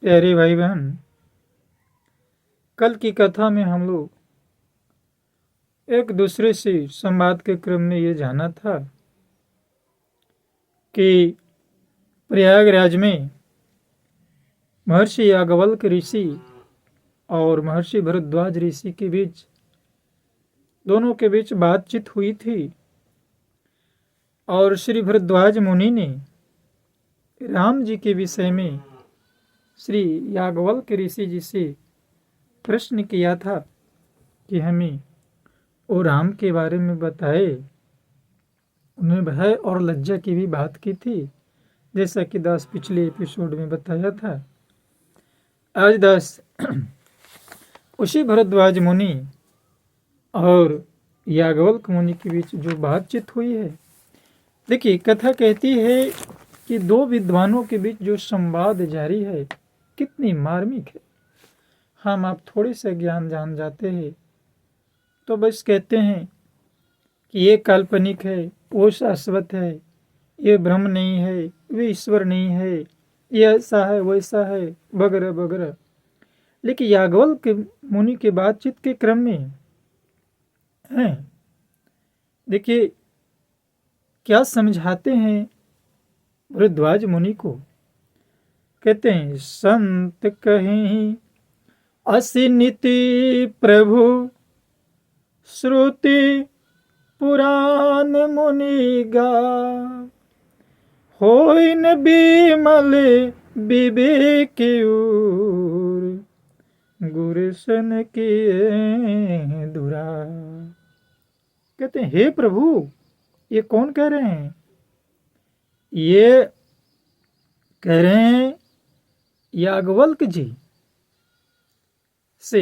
प्यारे भाई बहन, कल की कथा में हम लोग एक दूसरे से संवाद के क्रम में ये जाना था कि प्रयागराज में महर्षि याज्ञवल्क्य ऋषि और महर्षि भरद्वाज ऋषि के बीच दोनों के बीच बातचीत हुई थी और श्री भरद्वाज मुनि ने राम जी के विषय में श्री याज्ञवल्क्य ऋषि जी से प्रश्न किया था कि हमें वो राम के बारे में बताए। उन्हें भय और लज्जा की भी बात की थी, जैसा कि दास पिछले एपिसोड में बताया था। आज दास उसी भरद्वाज मुनि और याज्ञवल्क्य मुनि के बीच जो बातचीत हुई है, देखिए कथा कहती है कि दो विद्वानों के बीच जो संवाद जारी है कितनी मार्मिक है। हम आप थोड़े से ज्ञान जान जाते हैं तो बस कहते हैं कि ये काल्पनिक है, वो शाश्वत है, ये ब्रह्म नहीं है, वे ईश्वर नहीं है, ये ऐसा है वैसा है वगैरह वगैरह। लेकिन याज्ञवल्क्य मुनि के बातचीत के क्रम में है, देखिए क्या समझाते हैं भरद्वाज मुनि को। कहते हैं, संत कहीं असि नीति प्रभु श्रुति पुराण मुनि गा, होई न बिमल विवेक गुरसन के दुरा। कहते हैं, हे प्रभु, ये कौन कह रहे हैं? ये कह रहे हैं याज्ञवल्क्य जी से।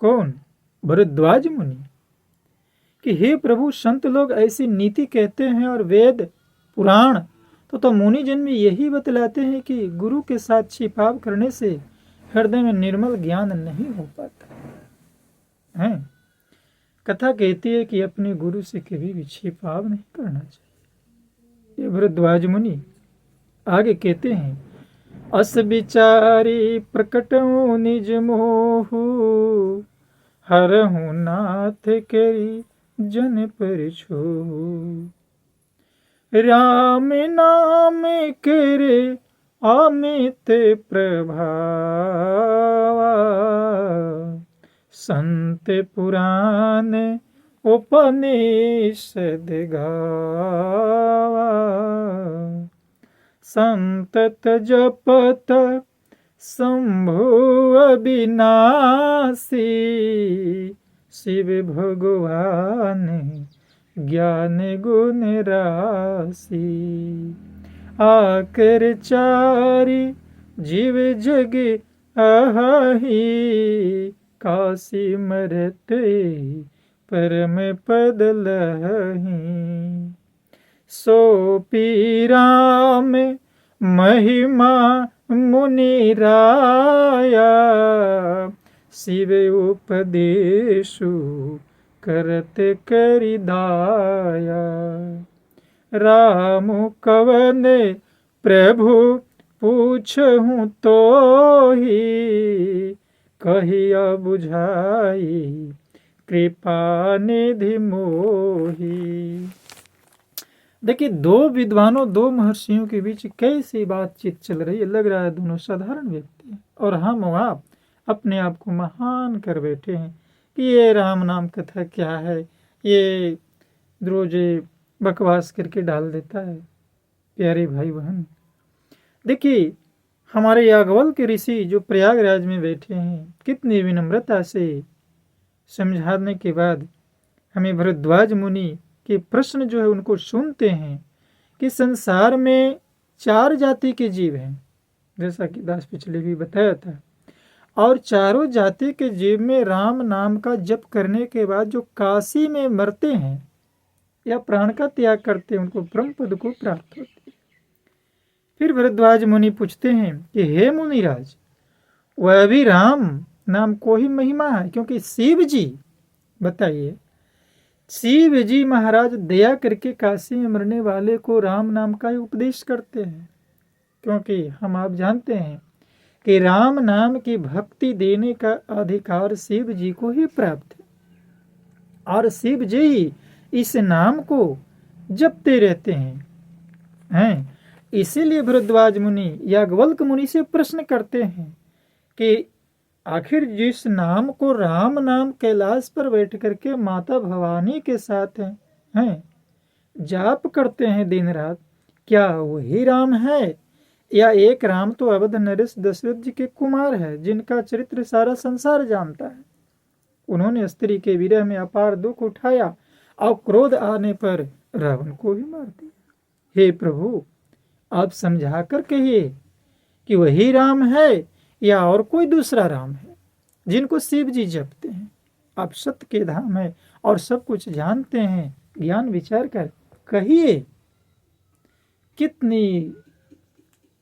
कौन? भरद्वाज मुनि। कि हे प्रभु, संत लोग ऐसी नीति कहते हैं और वेद पुराण तो मुनि जन में यही बतलाते हैं कि गुरु के साथ छिपाव करने से हृदय में निर्मल ज्ञान नहीं हो पाता है। कथा कहती है कि अपने गुरु से कभी भी छिपाव नहीं करना चाहिए। ये भरद्वाज मुनि आगे कहते हैं, अस विचारी प्रकटऊ निज मोहु, हरहु नाथ करी जन परिछो, राम नाम करे अमित प्रभावा, संत पुराण उपनिषद गावा, संतत जपत शंभु अविनाशी, शिव भगवान ज्ञान गुण राशि, आकर चारि जीव जग अहि, काशी मरत परम पद लहि, सो पीराम महिमा मुनि राया, शिव उपदेशु करत करि दाया, राम कवन प्रभु पूछहु तो ही, कहिया बुझाई कृपा निधि मोही। देखिए, दो विद्वानों, दो महर्षियों के बीच कैसी बातचीत चल रही है। लग रहा है दोनों साधारण व्यक्ति हैं और हम आप अपने आप को महान कर बैठे हैं कि ये राम नाम कथा क्या है, ये रोज बकवास करके डाल देता है। प्यारे भाई बहन, देखिए हमारे याज्ञवल्क्य ऋषि जो प्रयागराज में बैठे हैं, कितनी विनम्रता से समझाने के बाद हमें भरद्वाज मुनि के प्रश्न जो है उनको सुनते हैं कि संसार में 4 जाति के जीव हैं, जैसा कि दास पिछले भी बताया था, और चारों जाति के जीव में राम नाम का जप करने के बाद जो काशी में मरते हैं या प्राण का त्याग करते हैं, उनको ब्रह्म पद को प्राप्त होते हैं। फिर भरद्वाज मुनि पूछते हैं कि हे मुनिराज, वह भी राम नाम को ही महिमा है, क्योंकि शिव जी, बताइए, शिव जी महाराज दया करके काशी में मरने वाले को राम नाम का ही उपदेश करते हैं। क्योंकि हम आप जानते हैं कि राम नाम की भक्ति देने का अधिकार शिव जी को ही प्राप्त है, और शिव जी ही इस नाम को जपते रहते हैं। इसीलिए भरद्वाज मुनि याज्ञवल्क्य मुनि से प्रश्न करते हैं कि आखिर जिस नाम को राम नाम कैलाश पर बैठ करके माता भवानी के साथ हैं जाप करते हैं दिन रात, क्या वही राम है या एक राम तो अवध नरेश दशरथ जी के कुमार है जिनका चरित्र सारा संसार जानता है। उन्होंने स्त्री के विरह में अपार दुख उठाया और क्रोध आने पर रावण को भी मार दिया। हे प्रभु, आप समझा कर कहिए कि वही राम है या और कोई दूसरा राम है जिनको शिव जी जपते हैं। आप सत्य के धाम है और सब कुछ जानते हैं, ज्ञान विचार कर कहिए। कितनी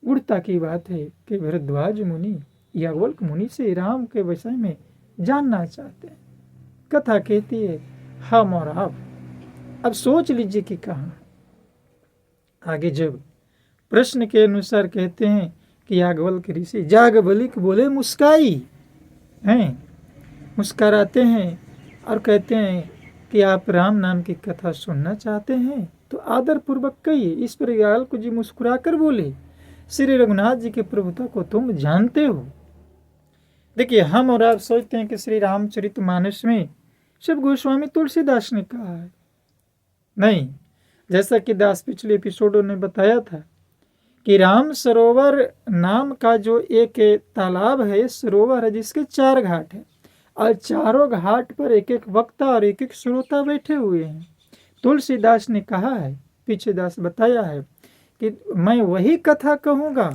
उड़ता की बात है कि भरद्वाज मुनि याज्ञवल्क्य मुनि से राम के विषय में जानना चाहते हैं। कथा कहती है हम और आप, अब सोच लीजिए कि कहाँ। आगे जब प्रश्न के अनुसार कहते हैं कि याज्ञवल्क्य ऋषि याज्ञवल्क्य बोले मुस्काई हैं, मुस्कराते हैं और कहते हैं कि आप राम नाम की कथा सुनना चाहते हैं तो आदर पूर्वक कहिए। इस पर याज्ञवल्क्य जी मुस्कुरा कर बोले, श्री रघुनाथ जी की प्रभुता को तुम जानते हो। देखिए, हम और आप सोचते हैं कि श्री रामचरितमानस में शिव गोस्वामी तुलसीदास ने कहा है, नहीं। जैसा कि दास पिछले एपिसोडों ने बताया था कि राम सरोवर नाम का जो एक तालाब है, सरोवर है जिसके 4 घाट हैं और चारों घाट पर एक एक वक्ता और एक एक श्रोता बैठे हुए हैं। तुलसीदास ने कहा है, पीछे दास बताया है कि मैं वही कथा कहूँगा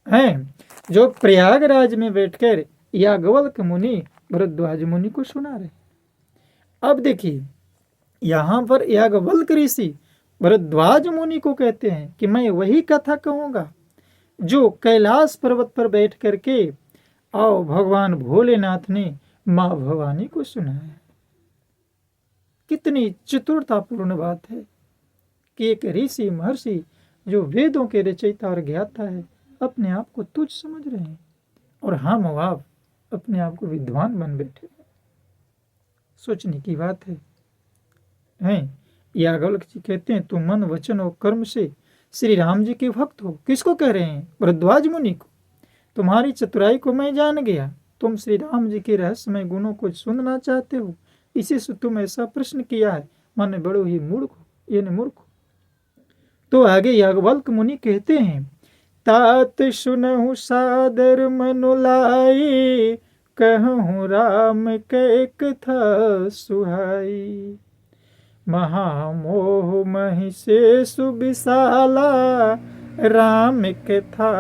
हैं जो प्रयागराज में बैठकर याज्ञवल्क्य मुनि भरद्वाज मुनि को सुना रहे। अब देखिए, यहाँ पर याज्ञवल्क्य ऋषि भरद्वाज मुनि को कहते हैं कि मैं वही कथा कहूँगा जो कैलाश पर्वत पर बैठ करके और भगवान भोलेनाथ ने माँ भवानी को सुनाया। कितनी चतुरतापूर्ण बात है कि एक ऋषि महर्षि जो वेदों के रचयिता और ज्ञाता है अपने आप को तुच्छ समझ रहे हैं और हम आप अपने आप को विद्वान बन बैठे। सोचने की बात है। याज्ञवल्क्य जी कहते हैं तुम मन वचन और कर्म से श्री राम जी के भक्त हो। किसको कह रहे हैं? भरद्वाज मुनि को। तुम्हारी चतुराई को मैं जान गया, तुम श्री राम जी के रहस्यमय गुणों को सुनना चाहते हो, इसी से तुम ऐसा प्रश्न किया है। माने बड़ो ही मूर्ख हो, यानी मूर्ख हो। तो आगे याज्ञवल्क्य मुनि कहते हैं तात सुनहु सादर मनु लाई, कहूँ राम के कथा सुहाई। महामोह महिषे सुविशाला, राम कथा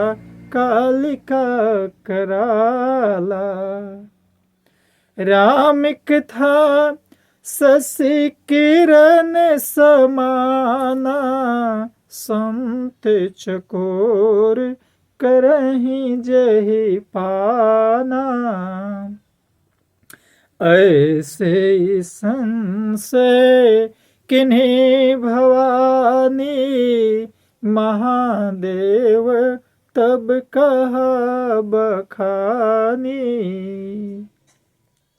कालिका कराला। राम कथा शशि किरण समाना, संत चकोर करहि जहि पाना। ऐसे संशय किन्हीं भवानी, महादेव तब कहा बखानी।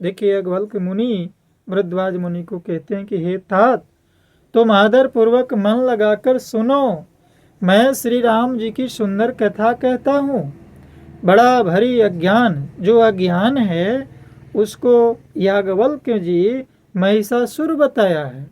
देखिए, याज्ञवल्क्य मुनि भरद्वाज मुनि को कहते हैं कि हे तात, तुम आदर पूर्वक मन लगाकर सुनो। मैं श्री राम जी की सुंदर कथा कहता हूँ। बड़ा भारी अज्ञान, जो अज्ञान है उसको याज्ञवल्क्य जी महिषासुर बताया है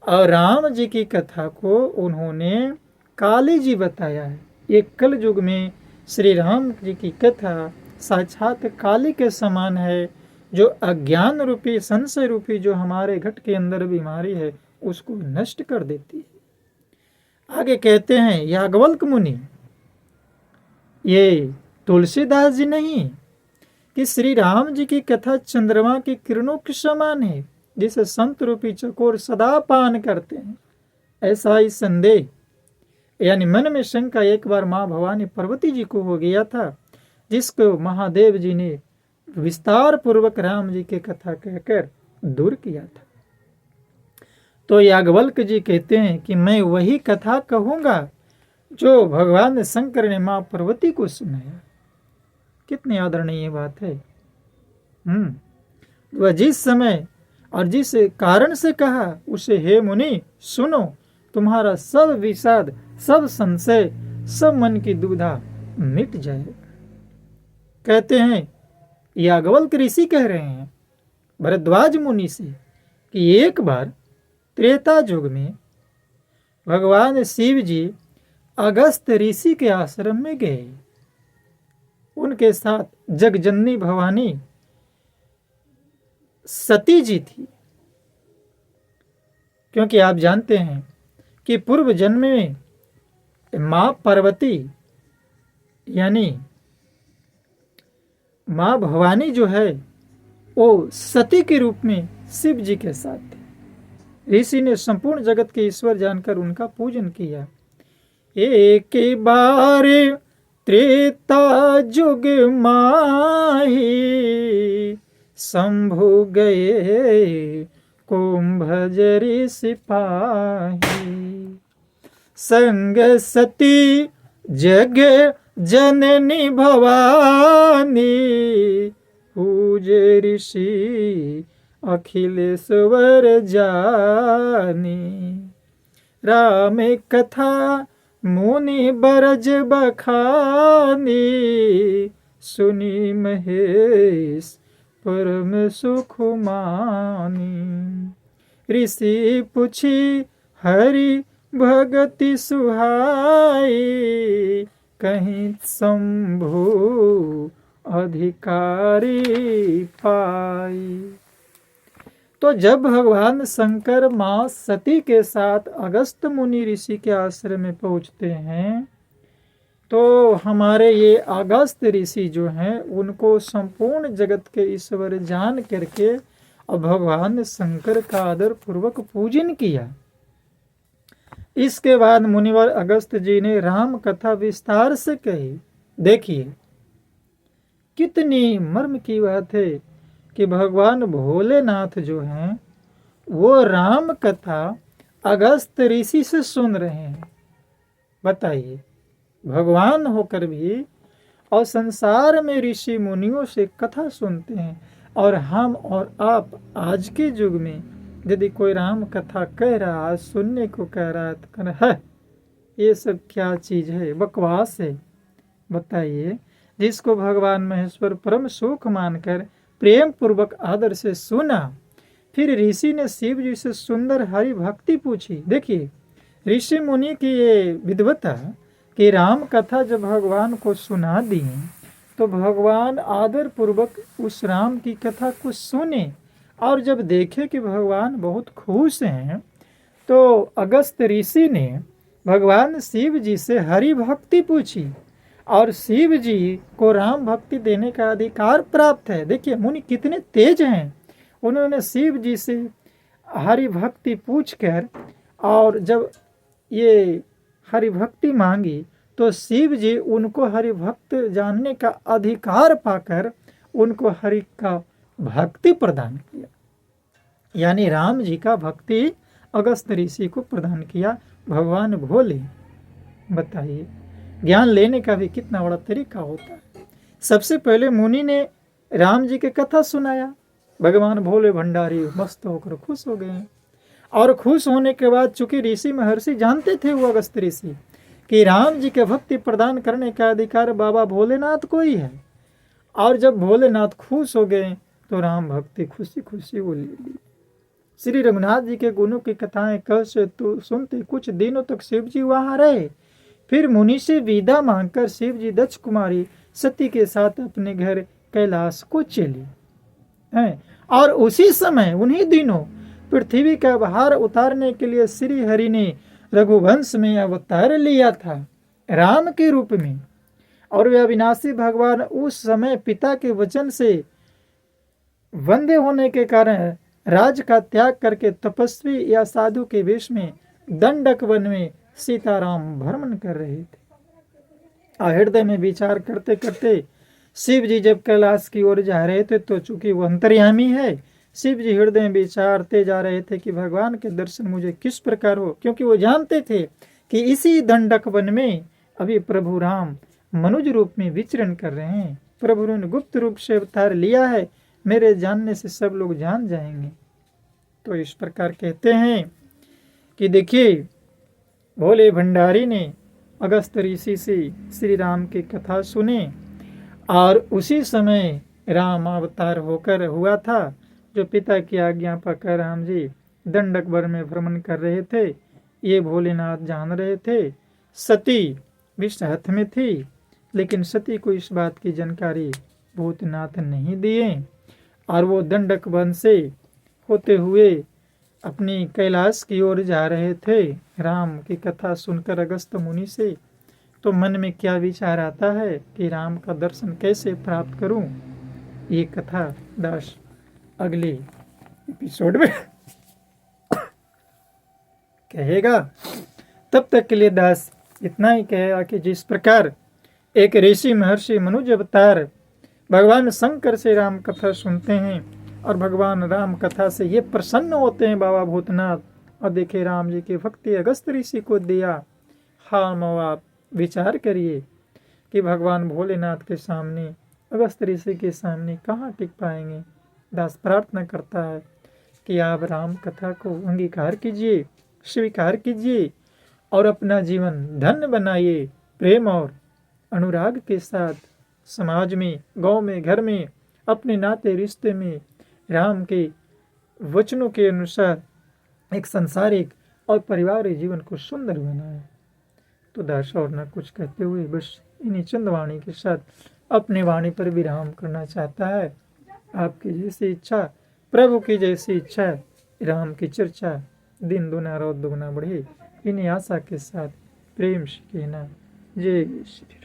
और राम जी की कथा को उन्होंने काली जी बताया है। एक कल युग में श्री राम जी की कथा साक्षात काली के समान है, जो अज्ञान रूपी संशय रूपी जो हमारे घट के अंदर बीमारी है उसको नष्ट कर देती है। आगे कहते हैं याज्ञवल्क्य मुनि, ये तुलसीदास जी नहीं, कि श्री राम जी की कथा चंद्रमा की किरणों के समान है, जिसे संत रूपी चकोर सदा पान करते हैं। ऐसा ही संदेह यानी मन में शंका एक बार माँ भवानी पार्वती जी को हो गया था, जिसको महादेव जी ने विस्तार पूर्वक राम जी की कथा कहकर दूर किया था। तो याज्ञवल्क्य जी कहते हैं कि मैं वही कथा कहूँगा जो भगवान शंकर ने माँ पार्वती को सुनाया। कितनी आदरणीय बात है। वह जिस समय और जिस कारण से कहा उसे, हे मुनि सुनो, तुम्हारा सब विषाद, सब संशय, सब मन की दुविधा मिट जाएगा। कहते हैं, याज्ञवल्क्य ऋषि कह रहे हैं भरद्वाज मुनि से कि एक बार त्रेता युग में भगवान शिव जी अगस्त ऋषि के आश्रम में गए। उनके साथ जगजननी भवानी सती जी थी। क्योंकि आप जानते हैं कि पूर्व जन्म में मां पार्वती यानी मां भवानी जो है वो सती के रूप में शिव जी के साथ थे। ऋषि ने संपूर्ण जगत के ईश्वर जानकर उनका पूजन किया। एक बार त्रेता युग माही, शंभु गए कुंभजरी सिपाही। संग सती जग जननी भवानी, पूजे ऋषि अखिलेश्वर जानी। राम कथा मुनि बरज बखानी, सुनी महेश परम सुख मानी। ऋषि पूछी हरि भगति सुहाई, कहीं शंभु अधिकारी पाई। तो जब भगवान शंकर मां सती के साथ अगस्त मुनि ऋषि के आश्रम में पहुंचते हैं, तो हमारे ये अगस्त ऋषि जो हैं उनको संपूर्ण जगत के ईश्वर जान करके और भगवान शंकर का आदर पूर्वक पूजन किया। इसके बाद मुनिवर अगस्त जी ने राम कथा विस्तार से कही। देखिए कितनी मर्म की बात है कि भगवान भोलेनाथ जो हैं वो राम कथा अगस्त ऋषि से सुन रहे हैं। बताइए, भगवान होकर भी और संसार में ऋषि मुनियों से कथा सुनते हैं, और हम और आप आज के युग में यदि कोई राम कथा कह रहा है, सुनने को कह रहा है, तो कह रहा है ये सब क्या चीज है, बकवास है। बताइए, जिसको भगवान महेश्वर परम सुख मानकर प्रेम पूर्वक आदर से सुना, फिर ऋषि ने शिव जी से सुंदर हरि भक्ति पूछी। देखिए ऋषि मुनि की ये विद्वता कि राम कथा जब भगवान को सुना दी तो भगवान आदर पूर्वक उस राम की कथा को सुने, और जब देखे कि भगवान बहुत खुश हैं तो अगस्त ऋषि ने भगवान शिव जी से हरि भक्ति पूछी, और शिव जी को राम भक्ति देने का अधिकार प्राप्त है। देखिए मुनि कितने तेज हैं, उन्होंने शिव जी से हरि भक्ति पूछकर और जब ये हरि भक्ति मांगी तो शिव जी उनको हरि भक्त जानने का अधिकार पाकर उनको हरि का भक्ति प्रदान किया, यानी राम जी का भक्ति अगस्त ऋषि को प्रदान किया भगवान भोले। बताइए, ज्ञान लेने का भी कितना बड़ा तरीका होता है। सबसे पहले मुनि ने राम जी की कथा सुनाया, भगवान भोले भंडारी मस्त होकर खुश हो गए, और खुश होने के बाद चूंकि ऋषि महर्षि जानते थे वो अगस्त ऋषि कि राम जी के भक्ति प्रदान करने का अधिकार बाबा भोलेनाथ को ही है, और जब भोलेनाथ खुश हो गए तो राम भक्ति खुशी खुशी वो ले ली। श्री रघुनाथ जी के गुणों की कथाएं कह से तो सुनते कुछ दिनों तक शिव जी वहां रहे। फिर मुनि से विदा मांगकर शिव जी दक्ष कुमारी सती के साथ अपने घर कैलाश को चली हैं, और उसी समय उन्हीं दिनों पृथ्वी का भार उतारने के लिए श्री हरि ने रघुवंश में अवतार लिया था राम के रूप में, और वे अविनाशी भगवान उस समय पिता के वचन से वंदे होने के कारण राज का त्याग करके तपस्वी या साधु के वेश में दंडक वन में सीताराम भ्रमण कर रहे थे। हृदय में विचार करते करते शिव जी जब कैलाश की ओर जा रहे थे तो चूंकि वो अंतर्यामी है, शिव जी हृदय में विचारते जा रहे थे कि भगवान के दर्शन मुझे किस प्रकार हो, क्योंकि वो जानते थे कि इसी दंडक वन में अभी प्रभु राम मनुज रूप में विचरण कर रहे हैं। प्रभु ने गुप्त रूप से अवतार लिया है, मेरे जानने से सब लोग जान जाएंगे। तो इस प्रकार कहते हैं कि देखिए, भोले भंडारी ने अगस्त ऋषि से श्री राम की कथा सुनी और उसी समय राम अवतार होकर हुआ था। जो पिता की आज्ञा पाकर राम जी दंडक वर में भ्रमण कर रहे थे, ये भोलेनाथ जान रहे थे। सती विष हाथ में थी, लेकिन सती को इस बात की जानकारी भूतनाथ नहीं दिए और वो दंडक वन से होते हुए अपनी कैलाश की ओर जा रहे थे। राम की कथा सुनकर अगस्त मुनि से तो मन में क्या विचार आता है कि राम का दर्शन कैसे प्राप्त करूं। ये कथा दास अगले एपिसोड में कहेगा। तब तक के लिए दास इतना ही कहेगा कि जिस प्रकार एक ऋषि महर्षि मनुज अवतार भगवान शंकर से राम कथा सुनते हैं और भगवान राम कथा से ये प्रसन्न होते हैं बाबा भूतनाथ, और देखे राम जी की भक्ति अगस्त ऋषि को दिया। हाँ मो आप विचार करिए कि भगवान भोलेनाथ के सामने, अगस्त ऋषि के सामने कहाँ टिक पाएंगे। दास प्रार्थना करता है कि आप राम कथा को अंगीकार कीजिए, स्वीकार कीजिए और अपना जीवन धन्य बनाइए। प्रेम और अनुराग के साथ समाज में, गांव में, घर में, अपने नाते रिश्ते में राम के वचनों के अनुसार एक सांसारिक और पारिवारिक जीवन को सुंदर बनाए। तो दास और न कुछ कहते हुए बस इन्हीं चंद वाणी के साथ अपने वाणी पर विराम करना चाहता है। आपकी जैसी इच्छा, प्रभु की जैसी इच्छा, राम की चर्चा दिन दुना रात दुगना बढ़े, इन्हीं आशा के साथ प्रेम से कहना जय श्री राम।